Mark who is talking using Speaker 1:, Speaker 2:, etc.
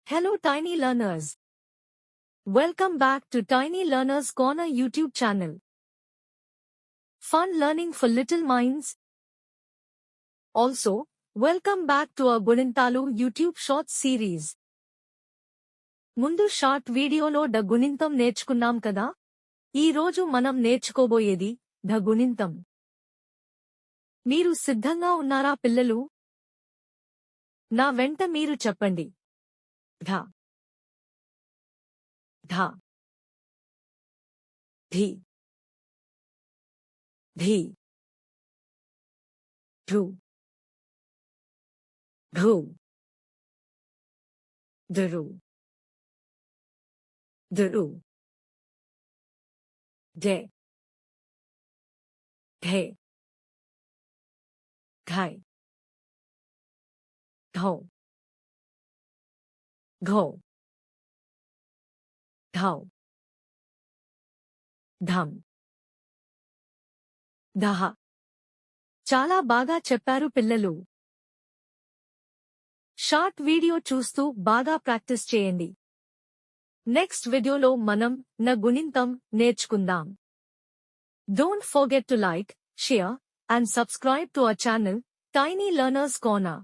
Speaker 1: Hello Tiny Learners. Welcome back to Tiny Learners Corner YouTube channel. Fun learning for little minds. Also, welcome back to our Gunintalu YouTube Shorts series. ముందు short వీడియోలో డ గుణింతం నేర్చుకున్నాం కదా? ఈ రోజు మనం నేర్చుకోబోయేది ఢ గుణింతం. మీరు సిద్ధంగా ఉన్నారా పిల్లలు? నా వెంట మీరు చెప్పండి. ఢ ఢ ధి ధి ఢు ఢు ధరు ధరు ఢె ఢె ఢై ఢౌ ఘౌ ఢౌ ఢం ఢహ. చాలా బాగా చెప్పారు పిల్లలు. షార్ట్ వీడియో చూస్తూ బాగా ప్రాక్టీస్ చేయండి. నెక్స్ట్ వీడియోలో మనం న గుణింతం నేర్చుకుందాం. Don't forget to like, share, and subscribe to our channel, Tiny Learners Corner.